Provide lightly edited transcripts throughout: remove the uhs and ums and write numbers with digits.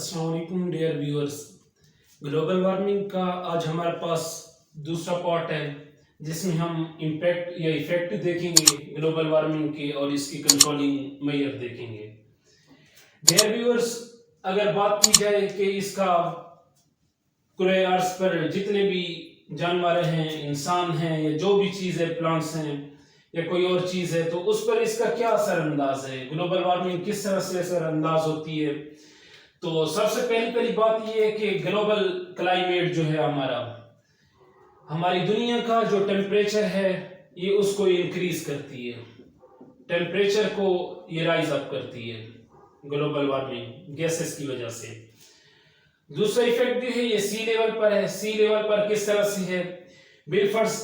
अस्सलाम वालेकुम dear viewers. Global warming का आज हमारे पास दूसरा पार्ट है जिसमें हम इम्पैक्ट या इफेक्ट देखेंगे ग्लोबल वार्मिंग के और इसकी कंट्रोलिंग मेजर देखेंगे। डियर व्यूअर्स, अगर बात की जाए कि इसका कुरे अर्ज पर जितने भी जानवर हैं, इंसान हैं या जो भी चीज़ है, प्लांट्स हैं या कोई और चीज़ है, तो उस पर इसका क्या असर अंदाज है, ग्लोबल वार्मिंग किस तरह से असर अंदाज होती है। तो सबसे पहली बात ये है कि ग्लोबल क्लाइमेट जो है हमारी दुनिया का जो टेम्परेचर है ये उसको इंक्रीज करती है, टेम्परेचर को ये राइज अप करती है ग्लोबल वार्मिंग गैसेस की वजह से। दूसरा इफेक्ट जो है ये सी लेवल पर है। सी लेवल पर किस तरह से है, बिलफर्स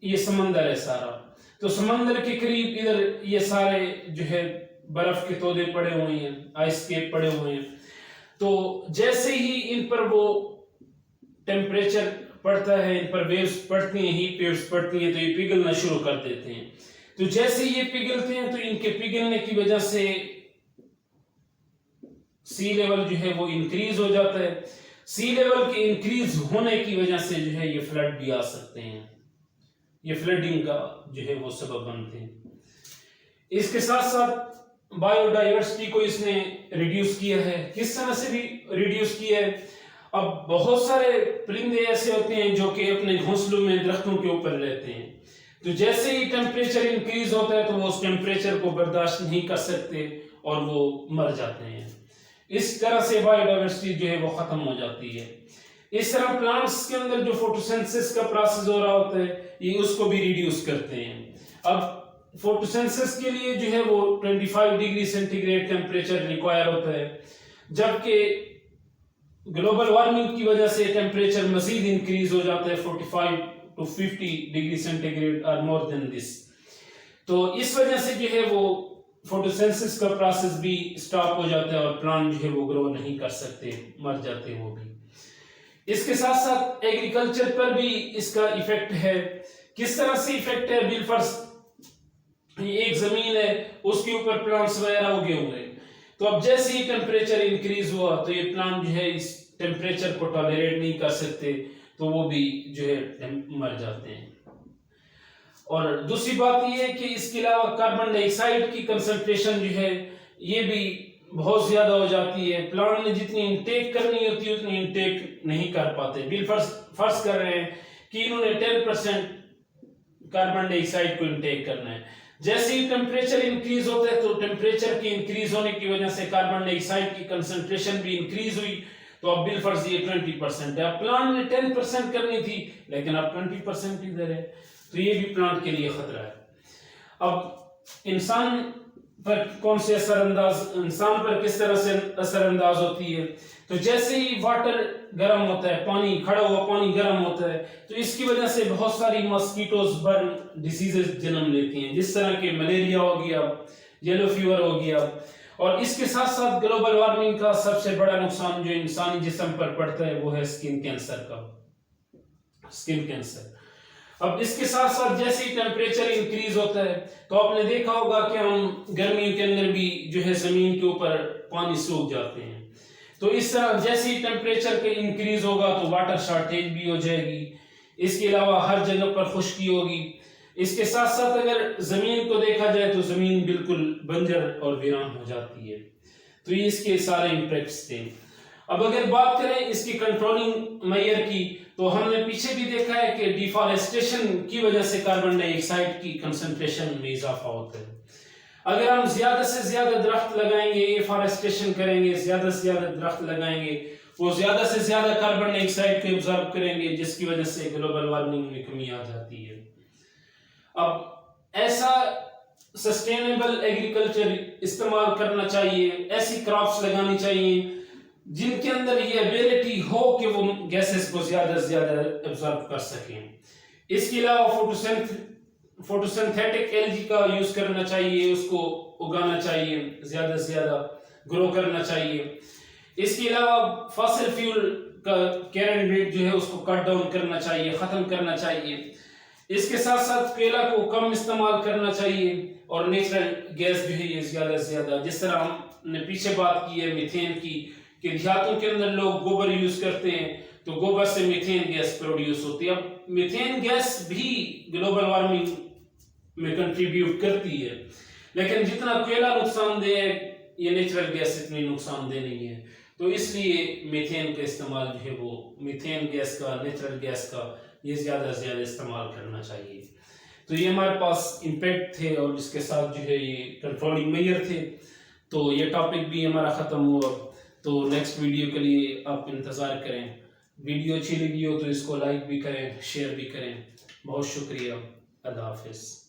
ये समंदर है सारा, तो समंदर के करीब इधर ये सारे जो है बर्फ के तोदे पड़े हुए हैं, आइस केप पड़े हुए हैं। तो जैसे ही इन पर वो टेम्परेचर पड़ता है, इन पर वेव्स पड़ती हैं, हीट वेव्स पड़ती हैं, तो ये पिघलना शुरू कर देते हैं। तो जैसे ये पिघलते हैं तो इनके पिघलने की वजह से सी लेवल जो है वो इंक्रीज हो जाता है। सी लेवल के इंक्रीज होने की वजह से जो है ये फ्लड भी आ सकते हैं, ये फ्लडिंग का जो है वो सबब बनते हैं। इसके साथ साथ बायोडाइवर्सिटी को इसने रिड्यूस किया है। किस तरह से भी रिड्यूस किया है, अब बहुत सारे परिंदे ऐसे होते हैं जो कि अपने घोंसलों में दरख्तों के ऊपर रहते हैं, तो जैसे ही टेम्परेचर इंक्रीज होता है तो वो उस टेम्परेचर को बर्दाश्त नहीं कर सकते और वो मर जाते हैं। इस तरह से बायोडाइवर्सिटी जो है वो खत्म हो जाती है। इस तरह प्लांट्स के अंदर जो फोटोसिंथेसिस का प्रोसेस हो रहा होता है ये उसको भी रिड्यूस करते हैं। अब फोटोसिंथेसिस के लिए जो है वो 25 डिग्री सेंटीग्रेड टेम्परेचर रिक्वायर होता है, जबकि ग्लोबल वार्मिंग की वजह से टेम्परेचर मजीद इंक्रीज हो जाता है 45 to 50 डिग्री सेंटीग्रेड और मोर देन दिस। तो इस वजह से जो है वो फोटोसिंथेसिस का प्रोसेस भी स्टॉप हो जाता है और प्लांट जो है वो ग्रो नहीं कर सकते, मर जाते हैं वो भी। इसके साथ साथ एग्रीकल्चर पर भी इसका इफेक्ट है। किस तरह से इफेक्ट है, बिलफर्स एक जमीन है उसके ऊपर प्लांट्स वगैरह उगे हुए, तो अब जैसे ही टेम्परेचर इंक्रीज हुआ तो ये प्लांट जो है इस टेम्परेचर को टॉलरेट नहीं कर सकते, तो वो भी जो है मर जाते हैं। और दूसरी बात ये है कि इसके अलावा कार्बन डाइऑक्साइड की कंसंट्रेशन जो है ये भी बहुत ज्यादा हो जाती है। प्लांट ने जितनी इनटेक करनी होती है उतनी इनटेक नहीं कर पाते। फर्ज कर रहे हैं कि इन्होंने 10% कार्बन डाइऑक्साइड को इनटेक करना है। जैसे ही टेम्परेचर इंक्रीज होता है तो टेम्परेचर के इंक्रीज होने की वजह से कार्बन डाइऑक्साइड की कंसंट्रेशन भी इंक्रीज हुई, तो अब बिलफर्ज ये 20% है। अब प्लांट ने 10% करनी थी लेकिन अब 20% इधर है, तो ये भी प्लांट के लिए खतरा है। अब इंसान पर कौन से इंसान पर किस तरह से असरअंदाज होती है, तो जैसे ही वाटर गर्म होता है, पानी खड़ा हुआ पानी गर्म होता है, तो इसकी वजह से बहुत सारी मॉस्किटोज बर्न डिसीजेस जन्म लेती हैं, जिस तरह के मलेरिया हो गया, येलो फीवर हो गया। और इसके साथ साथ ग्लोबल वार्मिंग का सबसे बड़ा नुकसान जो इंसानी जिस्म पर पड़ता है वो है स्किन कैंसर का, स्किन कैंसर। अब इसके साथ साथ जैसे ही टेम्परेचर इंक्रीज होता है तो आपने देखा होगा कि हम गर्मियों के अंदर भी जो है जमीन के ऊपर पानी सूख जाते हैं। तो इस तरह जैसे ही टेम्परेचर के इंक्रीज होगा तो वाटर शॉर्टेज भी हो जाएगी। इसके अलावा हर जगह पर खुश्की होगी। इसके साथ साथ अगर जमीन को देखा जाए तो जमीन बिल्कुल बंजर और वीरान हो जाती है। तो ये इसके सारे इम्पैक्ट्स थे। अब अगर बात करें इसकी कंट्रोलिंग मेजर की, तो हमने पीछे भी देखा है कि डिफॉरेस्टेशन की वजह से कार्बन डाइऑक्साइड की कंसंट्रेशन में इजाफा होता है। अगर हम ज्यादा से ज्यादा दरख्त लगाएंगे, एफॉरेस्टेशन करेंगे, ज्यादा से ज्यादा दरख्त लगाएंगे, वो ज्यादा से ज्यादा कार्बन डाइऑक्साइड को एब्जॉर्ब करेंगे, जिसकी वजह से ग्लोबल वार्मिंग में कमी आ जाती है। अब ऐसा सस्टेनेबल एग्रीकल्चर इस्तेमाल करना चाहिए, ऐसी क्रॉप्स लगानी चाहिए जिनके अंदर ये एबिलिटी हो कि वो गैसेस को ज्यादा से ज्यादा एब्जॉर्ब कर सकें। इसके अलावा फोटोसिंथेटिक एलगी का यूज करना चाहिए, उसको उगाना चाहिए, ज्यादा से ज्यादा ग्रो करना चाहिए। इसके अलावा फॉसिल फ्यूल का कैरन रेट जो है उसको कट डाउन करना चाहिए, खत्म करना चाहिए। इसके साथ साथ कोयला को कम इस्तेमाल करना चाहिए और नेचुरल गैस जो है ये ज्यादा से ज्यादा, जिस तरह हमने पीछे बात की है मीथेन की, کہ دیہاتوں کے اندر لوگ گوبر یوز کرتے ہیں تو گوبر سے میتھین گیس پروڈیوس ہوتی ہے. اب میتھین گیس بھی گلوبل وارمنگ میں کنٹریبیوٹ کرتی ہے، لیکن جتنا کوئلہ نقصان دہ ہے یہ نیچرل گیس اتنی نقصان دہ نہیں ہے. تو اس لیے میتھین کا استعمال جو ہے وہ میتھین گیس کا، نیچرل گیس کا یہ زیادہ سے زیادہ استعمال کرنا چاہیے. تو یہ ہمارے پاس امپیکٹ تھے اور اس کے ساتھ جو ہے یہ کنٹرولنگ میئر تھے. تو یہ ٹاپک بھی ہمارا ختم ہوا. تو نیکسٹ ویڈیو کے لیے آپ انتظار کریں. ویڈیو اچھی لگی ہو تو اس کو لائک بھی کریں، شیئر بھی کریں. بہت شکریہ. اللہ حافظ.